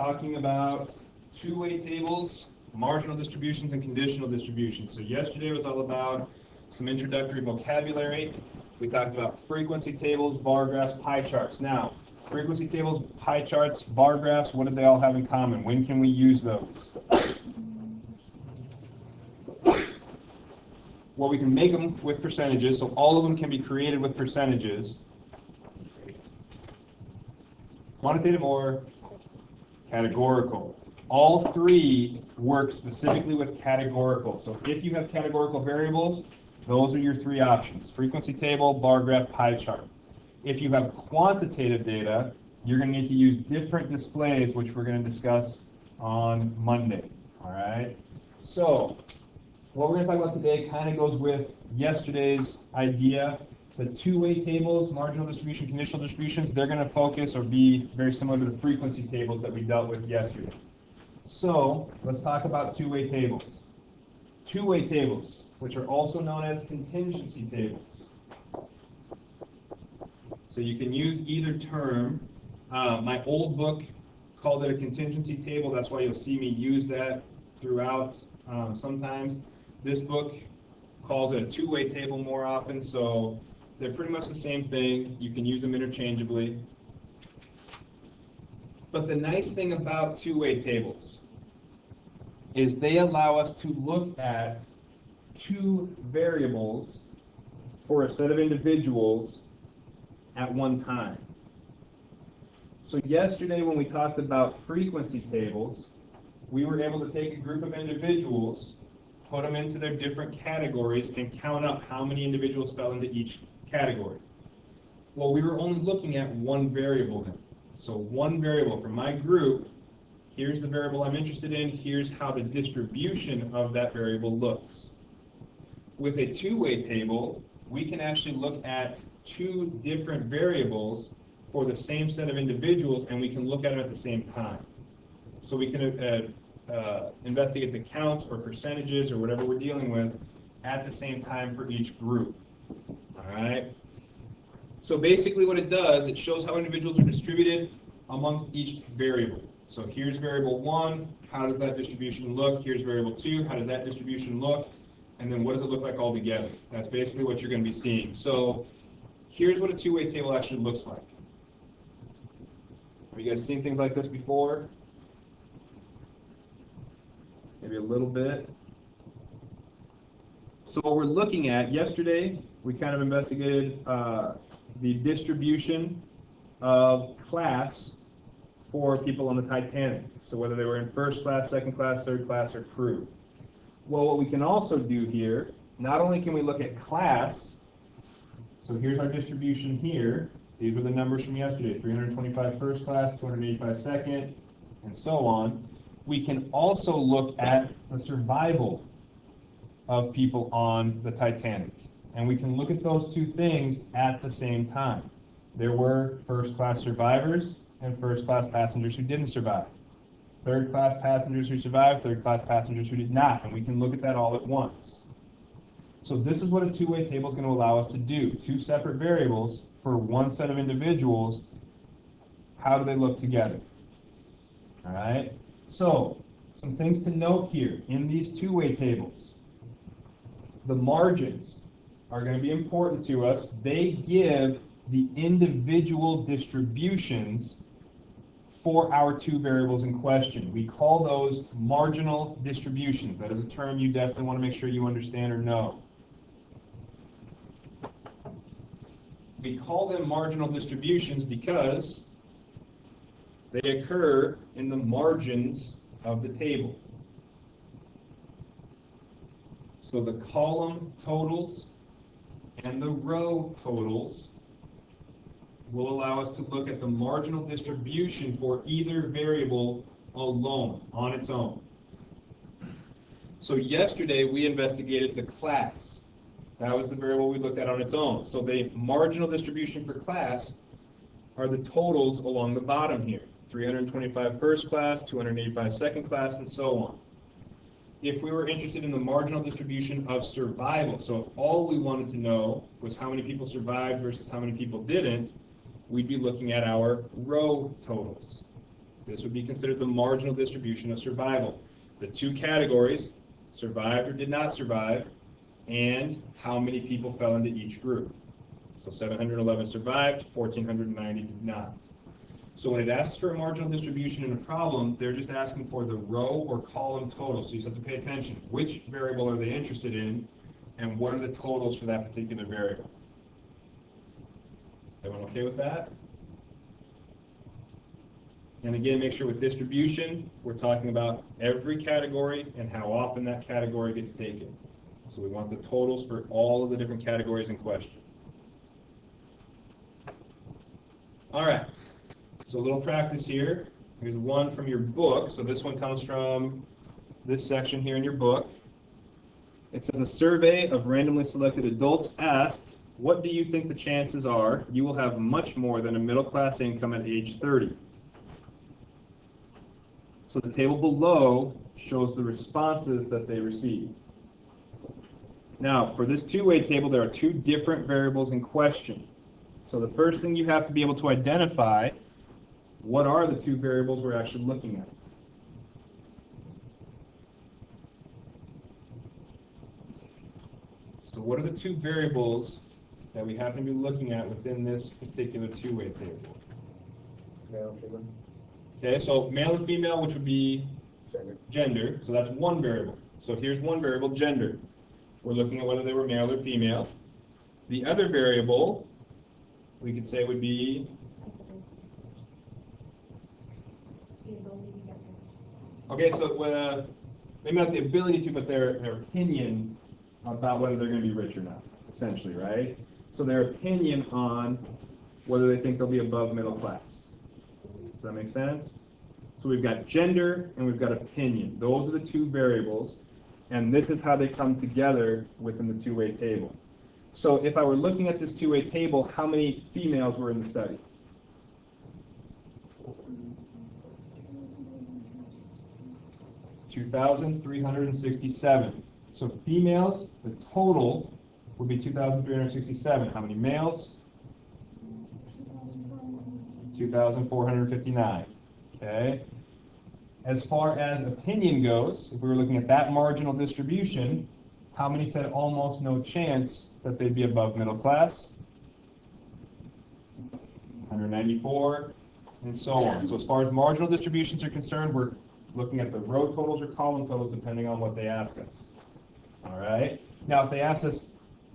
talking about two-way tables, marginal distributions, and conditional distributions. So yesterday was all about some introductory vocabulary. We talked about frequency tables, bar graphs, pie charts. Now, frequency tables, pie charts, bar graphs, what do they all have in common? When can we use those? Well, we can make them with percentages, so all of them can be created with percentages. Quantitative or categorical. All three work specifically with categorical. So if you have categorical variables, those are your three options: frequency table, bar graph, pie chart. If you have quantitative data, you're going to need to use different displays, which we're going to discuss on Monday. All right? So what we're going to talk about today kind of goes with yesterday's idea. The two-way tables, marginal distribution, conditional distributions, they're going to focus or be very similar to the frequency tables that we dealt with yesterday. So let's talk about two-way tables. Two-way tables, which are also known as contingency tables. So you can use either term. My old book called it a contingency table. That's why you'll see me use that throughout sometimes. This book calls it a two-way table more often, so they're pretty much the same thing. You can use them interchangeably. But the nice thing about two-way tables is they allow us to look at two variables for a set of individuals at one time. So yesterday when we talked about frequency tables, we were able to take a group of individuals, put them into their different categories, and count up how many individuals fell into each category. Well, we were only looking at one variable then. So one variable for my group, here's the variable I'm interested in, here's how the distribution of that variable looks. With a two-way table, we can actually look at two different variables for the same set of individuals, and we can look at it at the same time. So we can investigate the counts or percentages or whatever we're dealing with at the same time for each group. All right? So basically what it does, it shows how individuals are distributed amongst each variable. So here's variable 1, how does that distribution look? Here's variable 2, how does that distribution look? And then what does it look like all together? That's basically what you're going to be seeing. So here's what a two-way table actually looks like. Have you guys seen things like this before? Maybe a little bit. So what we're looking at, yesterday, we kind of investigated the distribution of class for people on the Titanic. So whether they were in first class, second class, third class, or crew. Well, what we can also do here, not only can we look at class, so here's our distribution here. These were the numbers from yesterday, 325 first class, 285 second, and so on. We can also look at the survival of people on the Titanic. And we can look at those two things at the same time. There were first-class survivors and first-class passengers who didn't survive. Third-class passengers who survived, third-class passengers who did not. And we can look at that all at once. So this is what a two-way table is going to allow us to do. Two separate variables for one set of individuals. How do they look together? All right? So, some things to note here in these two-way tables. The margins are going to be important to us. They give the individual distributions for our two variables in question. We call those marginal distributions. That is a term you definitely want to make sure you understand or know. We call them marginal distributions because they occur in the margins of the table. So the column totals and the row totals will allow us to look at the marginal distribution for either variable alone, on its own. So yesterday we investigated the class. That was the variable we looked at on its own. So the marginal distribution for class are the totals along the bottom here. 325 first class, 285 second class, and so on. If we were interested in the marginal distribution of survival, so if all we wanted to know was how many people survived versus how many people didn't, we'd be looking at our row totals. This would be considered the marginal distribution of survival. The two categories, survived or did not survive, and how many people fell into each group. So 711 survived, 1,490 did not. So when it asks for a marginal distribution in a problem, they're just asking for the row or column total. So you just have to pay attention. Which variable are they interested in, and what are the totals for that particular variable? Is everyone okay with that? And again, make sure with distribution, we're talking about every category and how often that category gets taken. So we want the totals for all of the different categories in question. All right, so a little practice here. Here's one from your book. So this one comes from this section here in your book. It says, a survey of randomly selected adults asked, what do you think the chances are you will have much more than a middle-class income at age 30? So the table below shows the responses that they received. Now, for this two-way table, there are two different variables in question. So the first thing you have to be able to identify, what are the two variables we're actually looking at? So what are the two variables that we happen to be looking at within this particular two-way table? Male, female. Okay, so male and female, which would be Gender. gender. So that's one variable. So here's one variable, gender. We're looking at whether they were male or female. The other variable, we could say, would be okay, so maybe not the ability to, but their opinion about whether they're going to be rich or not, essentially, right? So their opinion on whether they think they'll be above middle class. Does that make sense? So we've got gender and we've got opinion. Those are the two variables, and this is how they come together within the two-way table. So if I were looking at this two-way table, how many females were in the study? 2,367. So females, the total would be 2,367. How many males? 2,459. Okay. As far as opinion goes, if we were looking at that marginal distribution, how many said almost no chance that they'd be above middle class? 194, and so on. So as far as marginal distributions are concerned, we're looking at the row totals or column totals depending on what they ask us. All right. Now, if they asked us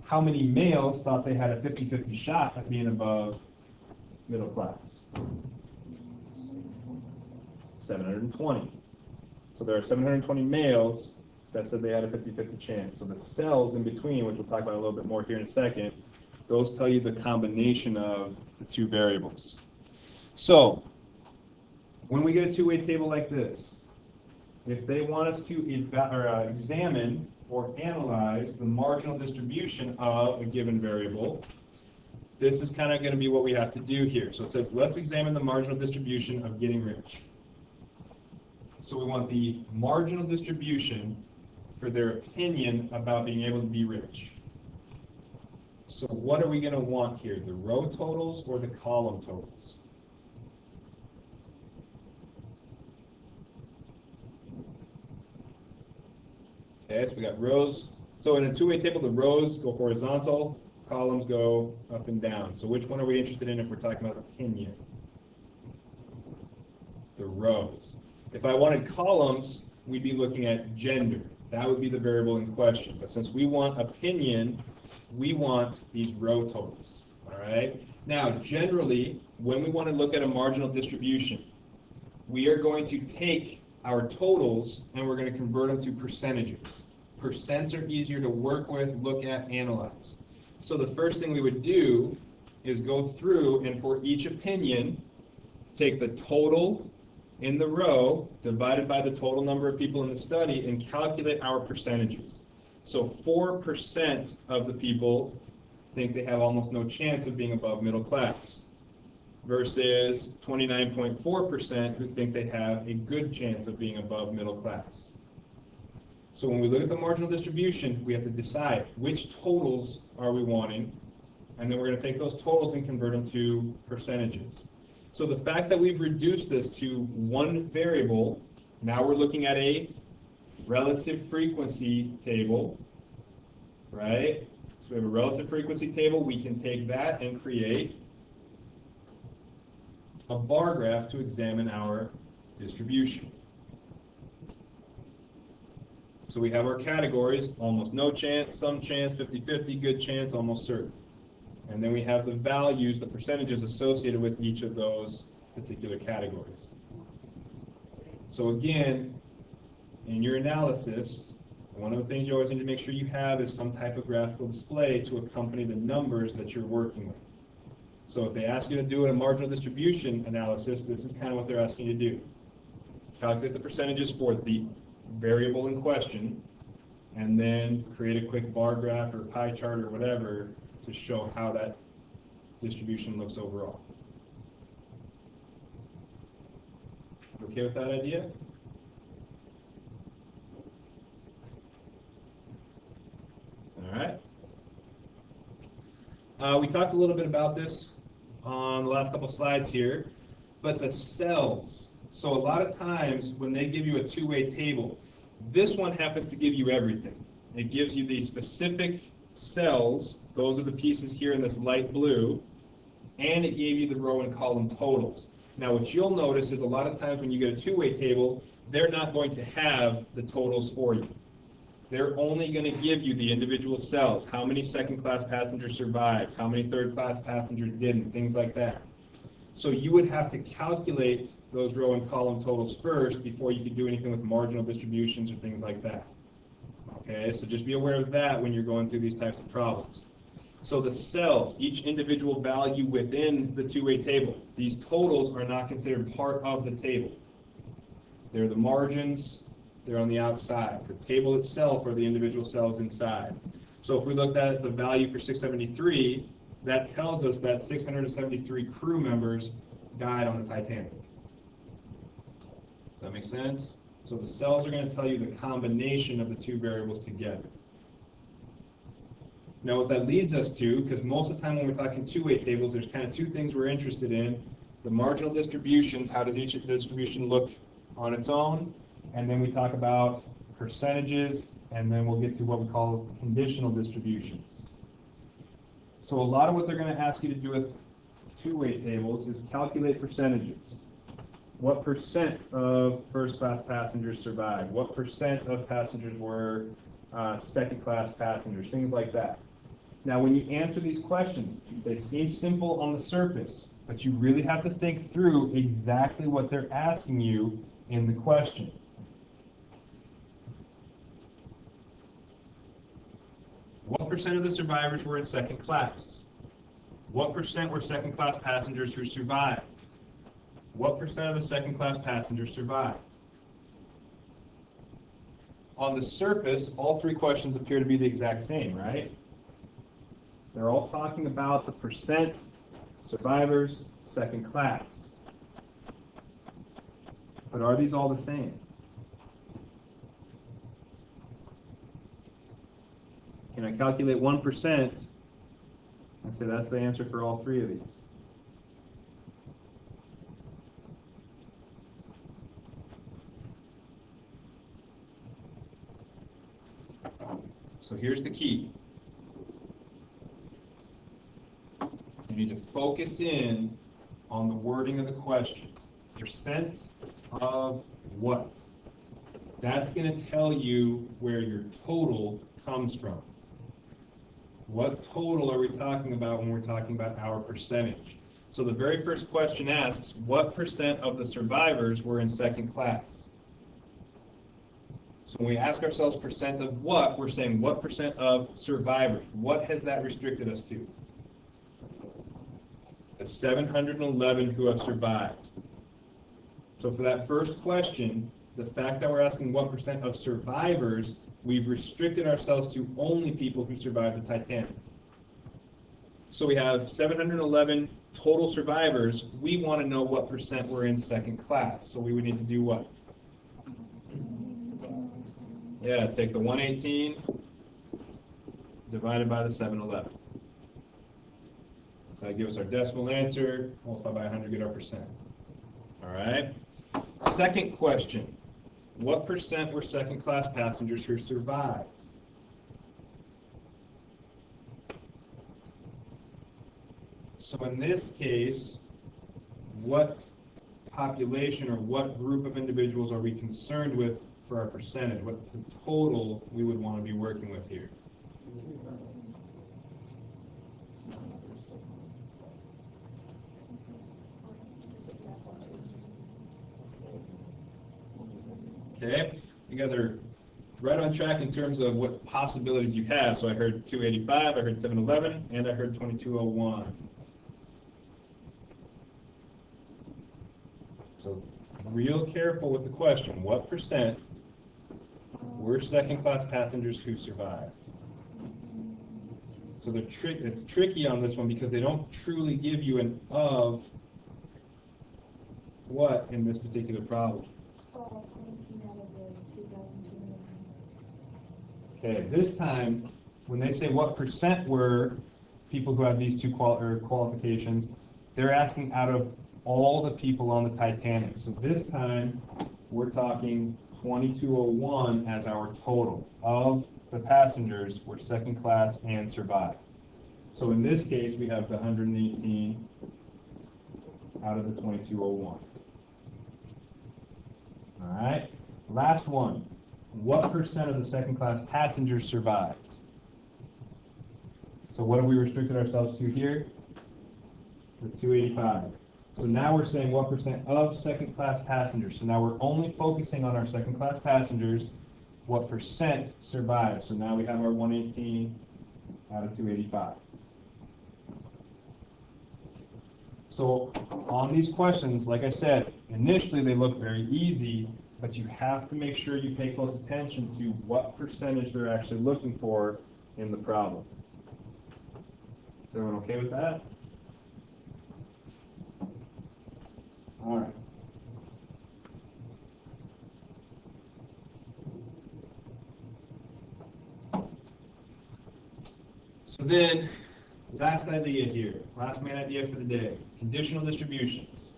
how many males thought they had a 50-50 shot at being above middle class, 720. So there are 720 males that said they had a 50-50 chance. So the cells in between, which we'll talk about a little bit more here in a second, those tell you the combination of the two variables. So when we get a two-way table like this, if they want us to examine or analyze the marginal distribution of a given variable, this is kind of going to be what we have to do here. So it says, let's examine the marginal distribution of getting rich. So we want the marginal distribution for their opinion about being able to be rich. So what are we going to want here, the row totals or the column totals? Okay, so we got rows. So in a two-way table, the rows go horizontal, columns go up and down. So which one are we interested in if we're talking about opinion? The rows. If I wanted columns, we'd be looking at gender. That would be the variable in question. But since we want opinion, we want these row totals. All right? Now, generally, when we want to look at a marginal distribution, we are going to take our totals and we're going to convert them to percentages. Percents are easier to work with, look at, analyze. So the first thing we would do is go through and for each opinion, take the total in the row divided by the total number of people in the study and calculate our percentages. So 4% of the people think they have almost no chance of being above middle class versus 29.4% who think they have a good chance of being above middle class. So when we look at the marginal distribution, we have to decide which totals are we wanting, and then we're going to take those totals and convert them to percentages. So the fact that we've reduced this to one variable, now we're looking at a relative frequency table, right? So we have a relative frequency table. We can take that and create a bar graph to examine our distribution. So we have our categories: almost no chance, some chance, 50-50, good chance, almost certain. And then we have the values, the percentages associated with each of those particular categories. So again, in your analysis, one of the things you always need to make sure you have is some type of graphical display to accompany the numbers that you're working with. So if they ask you to do a marginal distribution analysis, this is kind of what they're asking you to do. Calculate the percentages for the variable in question, and then create a quick bar graph or pie chart or whatever to show how that distribution looks overall. Okay with that idea? All right. We talked a little bit about this on the last couple slides here, but the cells. So a lot of times when they give you a two-way table, this one happens to give you everything. It gives you the specific cells, those are the pieces here in this light blue, and it gave you the row and column totals. Now what you'll notice is a lot of times when you get a two-way table, they're not going to have the totals for you. They're only going to give you the individual cells, how many second-class passengers survived, how many third-class passengers didn't, things like that. So you would have to calculate those row and column totals first before you could do anything with marginal distributions or things like that. Okay, so just be aware of that when you're going through these types of problems. So the cells, each individual value within the two-way table, these totals are not considered part of the table. They're the margins, they're on the outside. The table itself are the individual cells inside. So if we looked at the value for 673, that tells us that 673 crew members died on the Titanic. Does that make sense? So the cells are going to tell you the combination of the two variables together. Now what that leads us to, because most of the time when we're talking two-way tables, there's kind of two things we're interested in. The marginal distributions, how does each distribution look on its own? And then we talk about percentages, and then we'll get to what we call conditional distributions. So a lot of what they're going to ask you to do with two-way tables is calculate percentages. What percent of first-class passengers survived? What percent of passengers were second-class passengers? Things like that. Now, when you answer these questions, they seem simple on the surface, but you really have to think through exactly what they're asking you in the question. What percent of the survivors were in second class? What percent were second-class passengers who survived? What percent of the second-class passengers survived? On the surface, all three questions appear to be the exact same, right? They're all talking about the percent survivors second class. But are these all the same? Can I calculate 1% and say that's the answer for all three of these? So here's the key. You need to focus in on the wording of the question. Percent of what? That's going to tell you where your total comes from. What total are we talking about when we're talking about our percentage? So the very first question asks, what percent of the survivors were in second class? So when we ask ourselves percent of what, we're saying what percent of survivors. What has that restricted us to? That's 711 who have survived. So for that first question, the fact that we're asking what percent of survivors, we've restricted ourselves to only people who survived the Titanic. So we have 711 total survivors. We want to know what percent were in second class. So we would need to do what? Yeah, take the 118 divided by the 711. So that gives us our decimal answer, multiply by 100, get our percent. All right? Second question. What percent were second-class passengers who survived? So in this case, what population or what group of individuals are we concerned with for our percentage? What's the total we would want to be working with here? Okay, you guys are right on track in terms of what possibilities you have. So I heard 285, I heard 711, and I heard 2201. So real careful with the question. What percent were second-class passengers who survived? So it's tricky on this one because they don't truly give you an of what in this particular problem. Okay, this time, when they say what percent were people who have these two qualifications, they're asking out of all the people on the Titanic. So this time, we're talking 2201 as our total of the passengers were second class and survived. So in this case, we have the 118 out of the 2201. All right, last one. What percent of the second-class passengers survived? So what have we restricted ourselves to here? The 285. So now we're saying what percent of second-class passengers. So now we're only focusing on our second-class passengers. What percent survived? So now we have our 118 out of 285. So on these questions, like I said, initially they look very easy, but you have to make sure you pay close attention to what percentage they're actually looking for in the problem. Is everyone okay with that? All right. So then, last idea here, last main idea for the day, conditional distributions.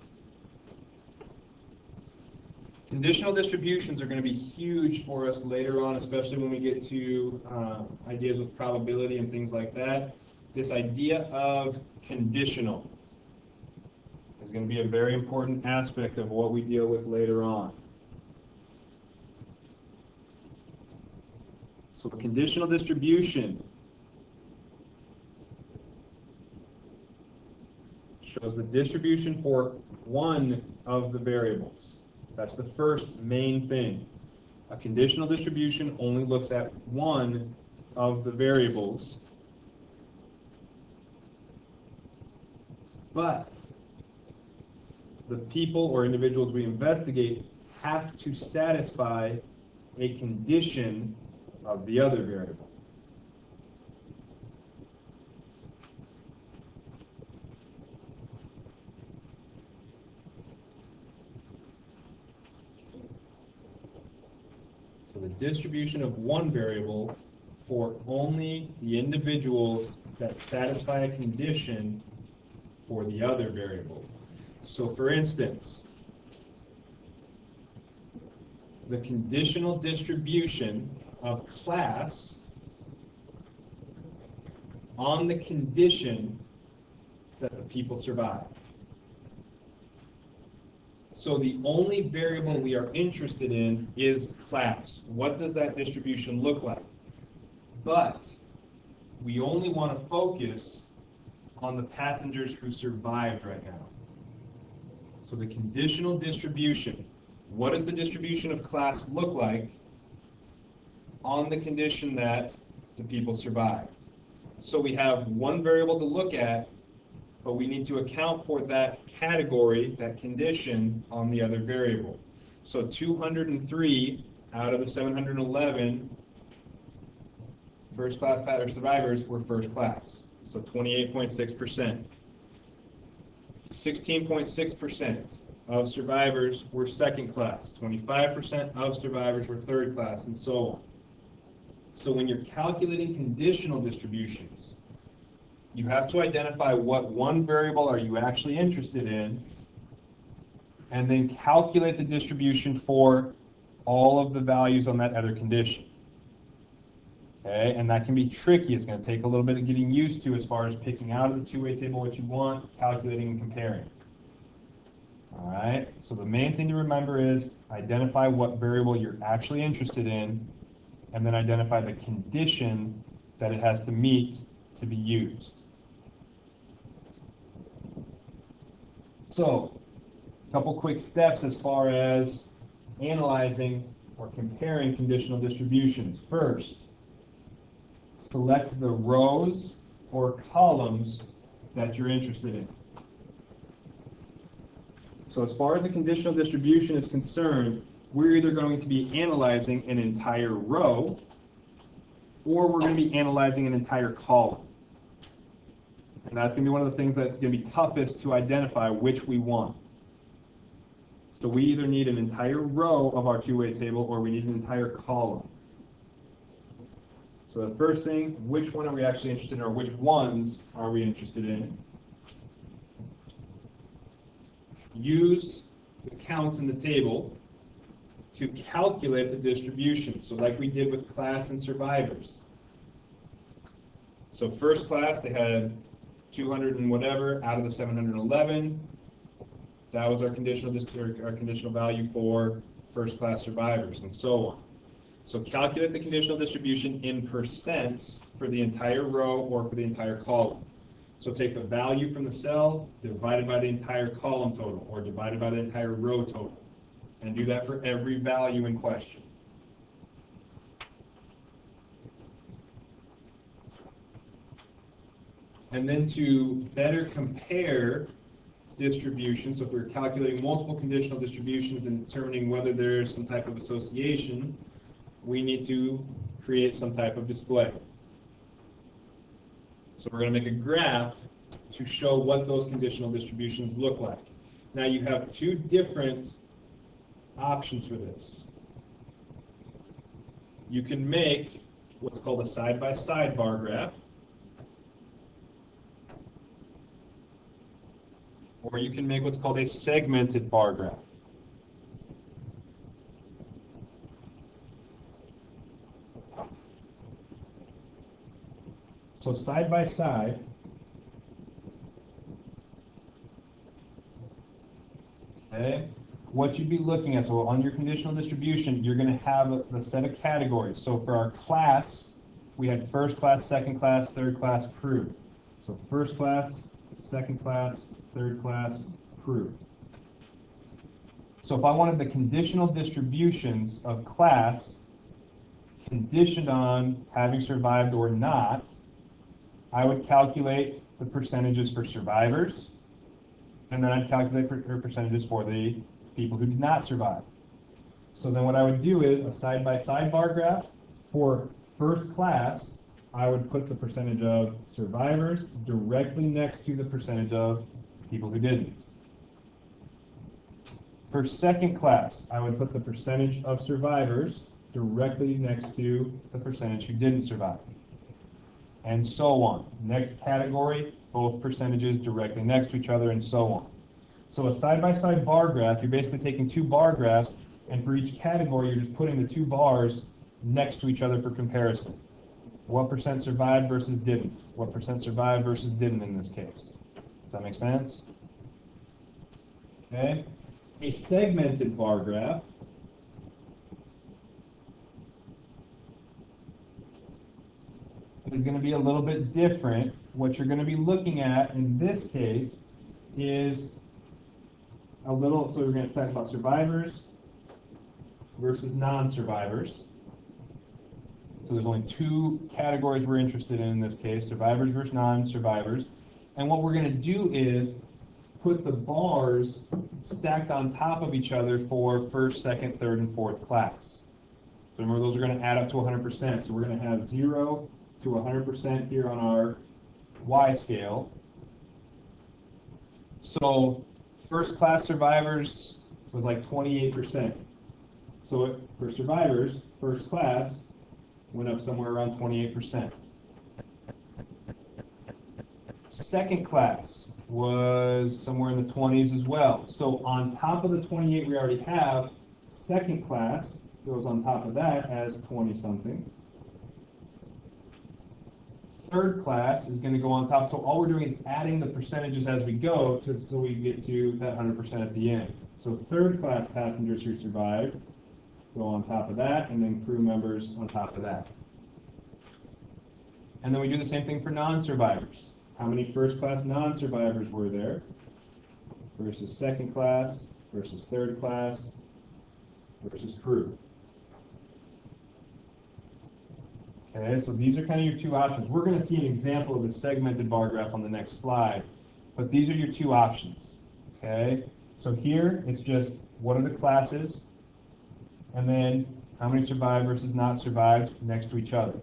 Conditional distributions are going to be huge for us later on, especially when we get to ideas with probability and things like that. This idea of conditional is going to be a very important aspect of what we deal with later on. So a conditional distribution shows the distribution for one of the variables. That's the first main thing. A conditional distribution only looks at one of the variables. But the people or individuals we investigate have to satisfy a condition of the other variable. So the distribution of one variable for only the individuals that satisfy a condition for the other variable. So for instance, the conditional distribution of class on the condition that the people survive. So the only variable we are interested in is class. What does that distribution look like? But we only want to focus on the passengers who survived right now. So the conditional distribution, what does the distribution of class look like on the condition that the people survived? So we have one variable to look at, but we need to account for that category, that condition, on the other variable. So 203 out of the 711 first-class survivors were first class. So 28.6%. 16.6% of survivors were second class. 25% of survivors were third class, and so on. So when you're calculating conditional distributions, you have to identify what one variable are you actually interested in, and then calculate the distribution for all of the values on that other condition. Okay, and that can be tricky. It's going to take a little bit of getting used to as far as picking out of the two-way table what you want, calculating and comparing. All right, so the main thing to remember is identify what variable you're actually interested in, and then identify the condition that it has to meet to be used. So, a couple quick steps as far as analyzing or comparing conditional distributions. First, select the rows or columns that you're interested in. So as far as a conditional distribution is concerned, we're either going to be analyzing an entire row, or we're going to be analyzing an entire column. And that's going to be one of the things that's going to be toughest to identify which we want. So we either need an entire row of our two-way table, or we need an entire column. So the first thing, which one are we actually interested in, or which ones are we interested in? Use the counts in the table to calculate the distribution. So like we did with class and survivors. So first class, they had 200 and whatever out of the 711. That was our conditional value for first class survivors, and so on. So calculate the conditional distribution in percents for the entire row or for the entire column. So take the value from the cell divided by the entire column total, or divided by the entire row total, and do that for every value in question. And then to better compare distributions, so if we're calculating multiple conditional distributions and determining whether there's some type of association, we need to create some type of display. So we're going to make a graph to show what those conditional distributions look like. Now you have two different options for this. You can make what's called a side-by-side bar graph, or you can make what's called a segmented bar graph. So side by side, okay, what you'd be looking at, so on your conditional distribution, you're going to have a set of categories. So for our class, we had first class, second class, third class, crew. So first class, second class, third class, crew. So if I wanted the conditional distributions of class conditioned on having survived or not, I would calculate the percentages for survivors, and then I'd calculate percentages for the people who did not survive. So then what I would do is a side-by-side bar graph. For first class, I would put the percentage of survivors directly next to the percentage of people who didn't. For second class, I would put the percentage of survivors directly next to the percentage who didn't survive. And so on. Next category, both percentages directly next to each other, and so on. So a side-by-side bar graph, you're basically taking two bar graphs, and for each category, you're just putting the two bars next to each other for comparison. What percent survived versus didn't? What percent survived versus didn't in this case? Does that make sense? Okay. A segmented bar graph is going to be a little bit different. What you're going to be looking at in this case is so we're going to talk about survivors versus non-survivors. So there's only two categories we're interested in this case, survivors versus non-survivors. And what we're going to do is put the bars stacked on top of each other for first, second, third, and fourth class. So remember, those are going to add up to 100%. So we're going to have 0 to 100% here on our Y scale. So first class survivors was like 28%. So for survivors, first class went up somewhere around 28%. second class was somewhere in the 20s as well. So on top of the 28 we already have, second class goes on top of that as 20-something. Third class is going to go on top. So all we're doing is adding the percentages as we go so we get to that 100% at the end. So third class passengers who survived go on top of that, and then crew members on top of that. And then we do the same thing for non-survivors. How many first class non-survivors were there versus second class versus third class versus crew? Okay, so these are kind of your two options. We're going to see an example of the segmented bar graph on the next slide, but these are your two options. Okay, so here it's just what are the classes, and then how many survived versus not survived next to each other.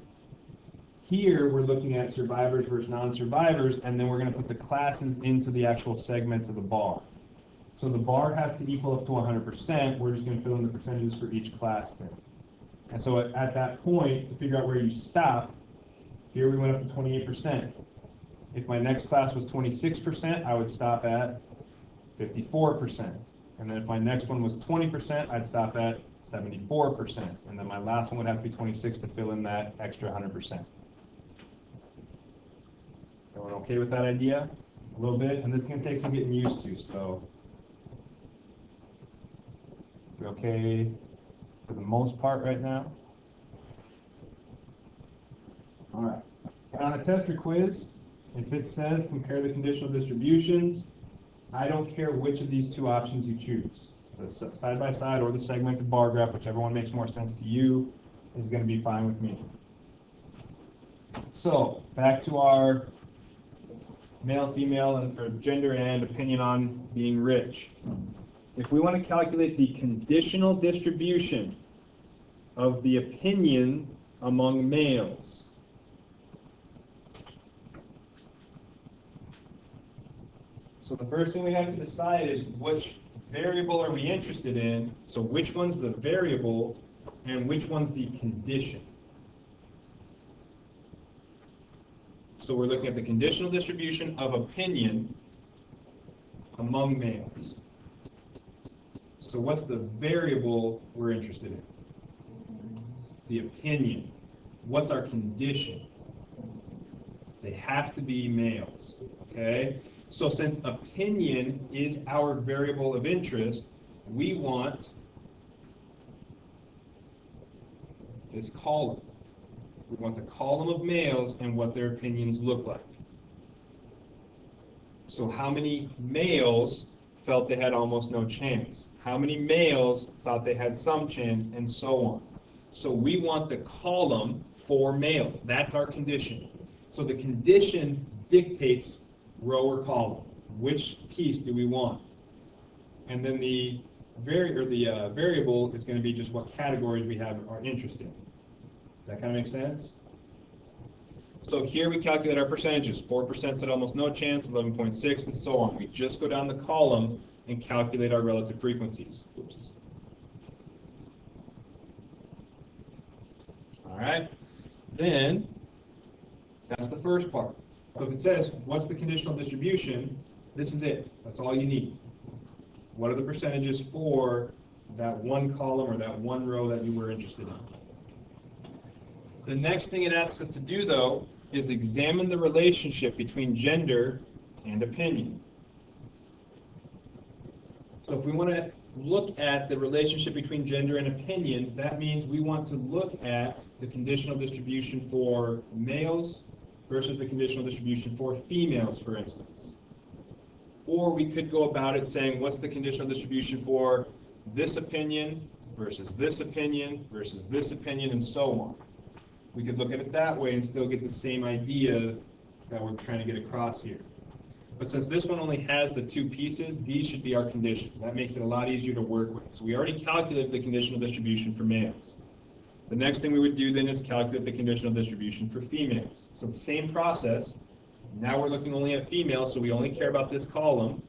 Here we're looking at survivors versus non-survivors, and then we're going to put the classes into the actual segments of the bar. So the bar has to equal up to 100%. We're just going to fill in the percentages for each class then. And so at that point, to figure out where you stop, here we went up to 28%. If my next class was 26%, I would stop at 54%. And then if my next one was 20%, I'd stop at 74%. And then my last one would have to be 26 to fill in that extra 100%. Everyone okay with that idea? A little bit? And this is going to take some getting used to, so we okay for the most part right now? All right. And on a test or quiz, if it says compare the conditional distributions, I don't care which of these two options you choose. The side by side or the segmented bar graph, whichever one makes more sense to you, is going to be fine with me. So back to our male, female, or gender and opinion on being rich. If we want to calculate the conditional distribution of the opinion among males, so the first thing we have to decide is which variable are we interested in, so which one's the variable and which one's the condition. So we're looking at the conditional distribution of opinion among males. So what's the variable we're interested in? The opinion. What's our condition? They have to be males, okay? So since opinion is our variable of interest, we want this column. We want the column of males and what their opinions look like. So how many males felt they had almost no chance? How many males thought they had some chance, and so on. So we want the column for males. That's our condition. So the condition dictates row or column. Which piece do we want? And then the variable is going to be just what categories we have are interested in. Does that kind of make sense? So here we calculate our percentages. 4% said almost no chance, 11.6, and so on. We just go down the column and calculate our relative frequencies. Oops. All right. Then, that's the first part. So if it says, what's the conditional distribution, this is it. That's all you need. What are the percentages for that one column or that one row that you were interested in? The next thing it asks us to do, though, is examine the relationship between gender and opinion. So if we want to look at the relationship between gender and opinion, that means we want to look at the conditional distribution for males versus the conditional distribution for females, for instance. Or we could go about it saying, what's the conditional distribution for this opinion versus this opinion versus this opinion, and so on. We could look at it that way and still get the same idea that we're trying to get across here. But since this one only has the two pieces, these should be our conditions. That makes it a lot easier to work with. So we already calculated the conditional distribution for males. The next thing we would do then is calculate the conditional distribution for females. So the same process. Now we're looking only at females, so we only care about this column.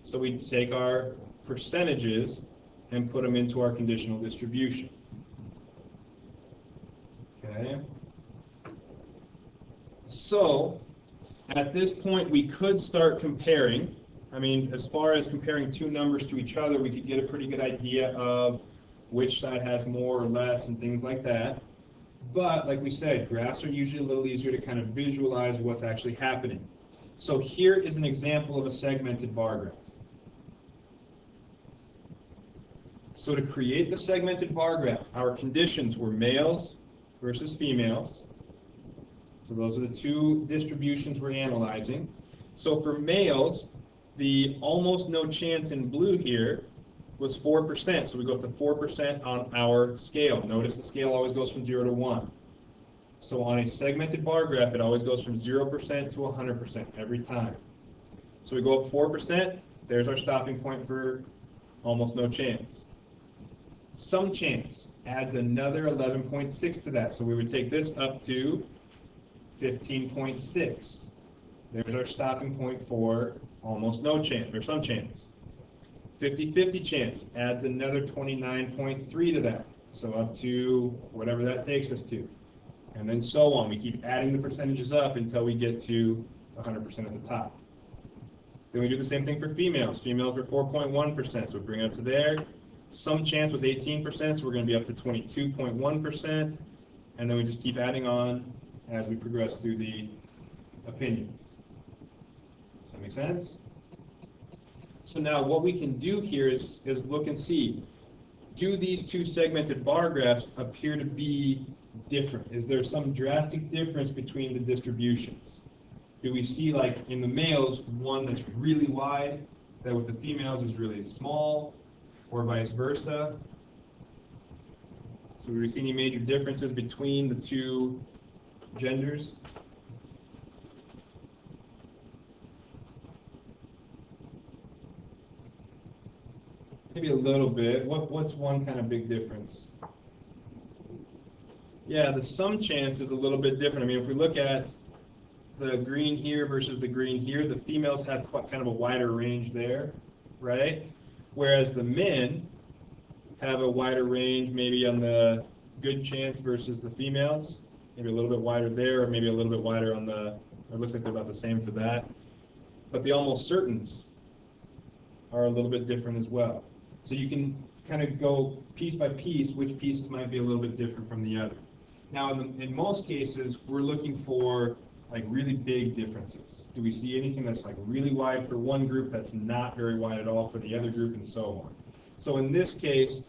So we take our percentages and put them into our conditional distribution. Okay. So At this point, we could start comparing. I mean, as far as comparing two numbers to each other, we could get a pretty good idea of which side has more or less and things like that. But like we said, graphs are usually a little easier to kind of visualize what's actually happening. So here is an example of a segmented bar graph. So to create the segmented bar graph, our conditions were males versus females. So those are the two distributions we're analyzing. So for males, the almost no chance in blue here was 4%. So we go up to 4% on our scale. Notice the scale always goes from 0 to 1. So on a segmented bar graph, it always goes from 0% to 100% every time. So we go up 4%. There's our stopping point for almost no chance. Some chance adds another 11.6 to that. So we would take this up to 15.6. There's our stopping point for almost no chance, or some chance. 50-50 chance adds another 29.3 to that. So up to whatever that takes us to. And then so on. We keep adding the percentages up until we get to 100% at the top. Then we do the same thing for females. Females were 4.1%, so we bring it up to there. Some chance was 18%, so we're going to be up to 22.1%. And then we just keep adding on as we progress through the opinions. Does that make sense? So now what we can do here is look and see, do these two segmented bar graphs appear to be different? Is there some drastic difference between the distributions? Do we see, like in the males, one that's really wide, that with the females is really small, or vice versa? So do we see any major differences between the two genders? Maybe a little bit. What's one kind of big difference? Yeah, the sum chance is a little bit different. I mean, if we look at the green here versus the green here, the females have quite kind of a wider range there, right? Whereas the men have a wider range maybe on the good chance versus the females. Maybe a little bit wider there, or maybe a little bit wider on the, it looks like they're about the same for that. But the almost certains are a little bit different as well. So you can kind of go piece by piece, which pieces might be a little bit different from the other. Now, in most cases, we're looking for like really big differences. Do we see anything that's like really wide for one group that's not very wide at all for the other group, and so on? So in this case,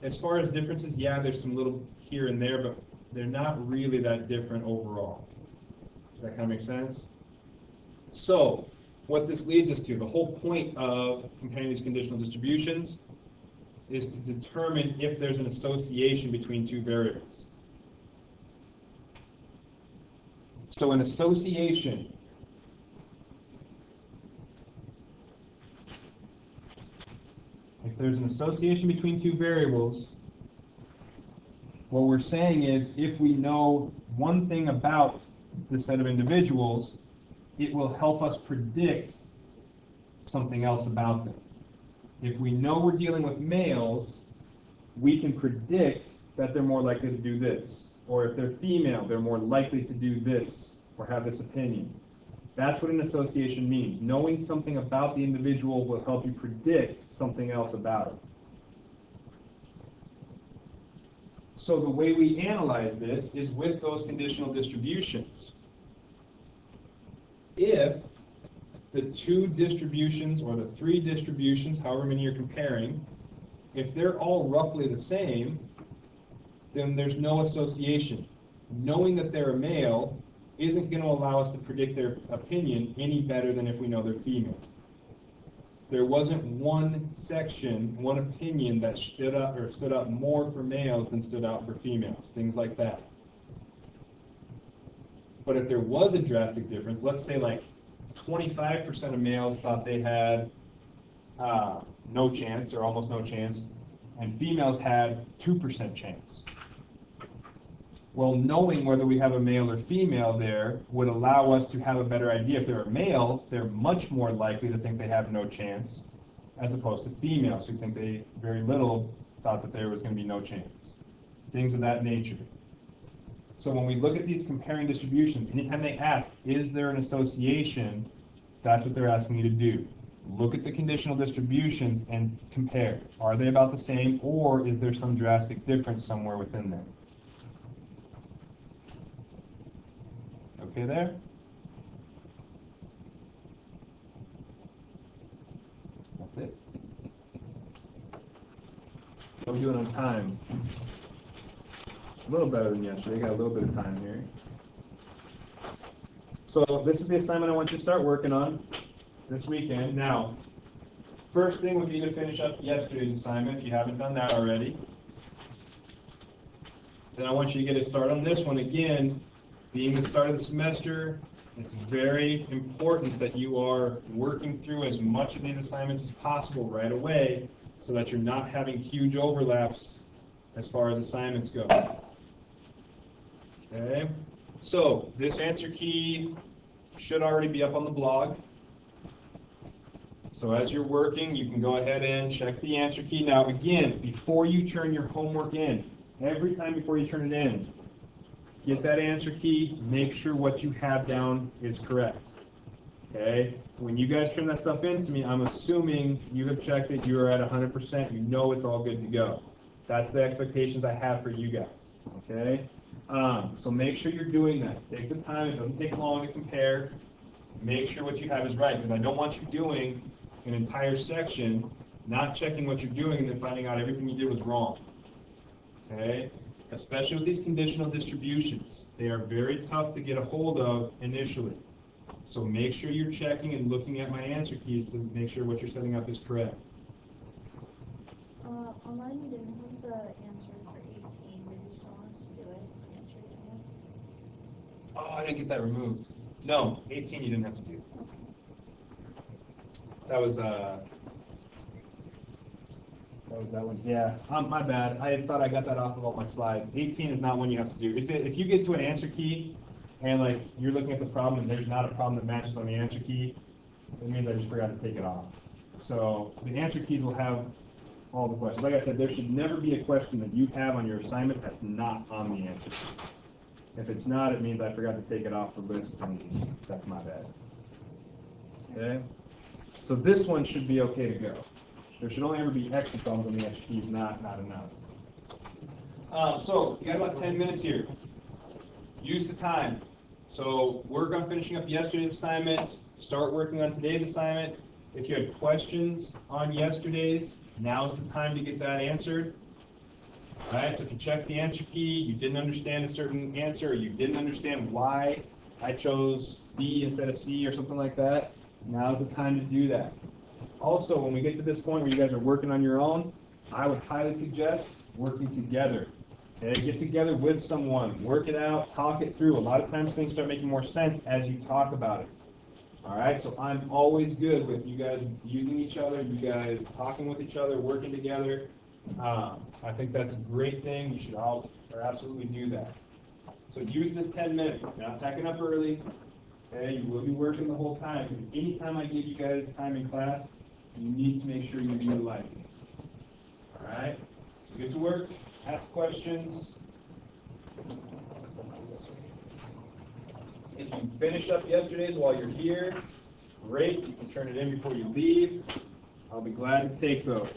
as far as differences, yeah, there's some little here and there, but they're not really that different overall. Does that kind of make sense? So what this leads us to, the whole point of comparing these conditional distributions is to determine if there's an association between two variables. So an association if there's an association between two variables, what we're saying is if we know one thing about the set of individuals, it will help us predict something else about them. If we know we're dealing with males, we can predict that they're more likely to do this. Or if they're female, they're more likely to do this or have this opinion. That's what an association means. Knowing something about the individual will help you predict something else about it. So the way we analyze this is with those conditional distributions. If the two distributions or the three distributions, however many you're comparing, if they're all roughly the same, then there's no association. Knowing that they're a male isn't going to allow us to predict their opinion any better than if we know they're female. There wasn't one section, one opinion that stood up more for males than stood out for females, things like that. But if there was a drastic difference, let's say like 25% of males thought they had no chance or almost no chance, and females had 2% chance. Well, knowing whether we have a male or female there would allow us to have a better idea. If they're a male, they're much more likely to think they have no chance, as opposed to females who think they very little thought that there was going to be no chance. Things of that nature. So when we look at these comparing distributions, anytime they ask, is there an association, that's what they're asking you to do. Look at the conditional distributions and compare. Are they about the same, or is there some drastic difference somewhere within them? Okay there? That's it. How are we doing on time? A little better than yesterday. Got a little bit of time here. So this is the assignment I want you to start working on this weekend. Now, first thing would be to finish up yesterday's assignment if you haven't done that already. Then I want you to get a start on this one. Again, being the start of the semester, it's very important that you are working through as much of these assignments as possible right away so that you're not having huge overlaps as far as assignments go. Okay, so this answer key should already be up on the blog. So as you're working, you can go ahead and check the answer key. Now again, before you turn your homework in, every time before you turn it in, get that answer key, make sure what you have down is correct. Okay? When you guys turn that stuff in to me, I'm assuming you have checked it, you are at 100%, you know it's all good to go. That's the expectations I have for you guys. Okay? So make sure you're doing that. Take the time, it doesn't take long to compare. Make sure what you have is right, because I don't want you doing an entire section, not checking what you're doing, and then finding out everything you did was wrong. Okay? Especially with these conditional distributions. They are very tough to get a hold of initially. So make sure you're checking and looking at my answer keys to make sure what you're setting up is correct. Online you didn't have the answer for 18. Did you still want us to do it? Answer 18? Oh, I didn't get that removed. No, 18 you didn't have to do. That was that one. Yeah, my bad. I thought I got that off of all my slides. 18 is not one you have to do. If you get to an answer key and like you're looking at the problem and there's not a problem that matches on the answer key, it means I just forgot to take it off. So the answer keys will have all the questions. Like I said, there should never be a question that you have on your assignment that's not on the answer key. If it's not, it means I forgot to take it off the list, and that's my bad. Okay? So this one should be okay to go. There should only ever be extra problems on the answer keys, not enough. So you got about 10 minutes here. Use the time. So work on finishing up yesterday's assignment. Start working on today's assignment. If you had questions on yesterday's, now's the time to get that answered. All right, so if you check the answer key, you didn't understand a certain answer, or you didn't understand why I chose B instead of C or something like that, now's the time to do that. Also, when we get to this point where you guys are working on your own, I would highly suggest working together. Okay? Get together with someone, work it out, talk it through. A lot of times things start making more sense as you talk about it. All right, so I'm always good with you guys using each other, you guys talking with each other, working together. I think that's a great thing. You should all absolutely do that. So use this 10 minutes. You're not packing up early. Okay, you will be working the whole time. Because anytime I give you guys time in class, you need to make sure you're utilizing it. All right? So get to work. Ask questions. If you finish up yesterday's while you're here, great. You can turn it in before you leave. I'll be glad to take those.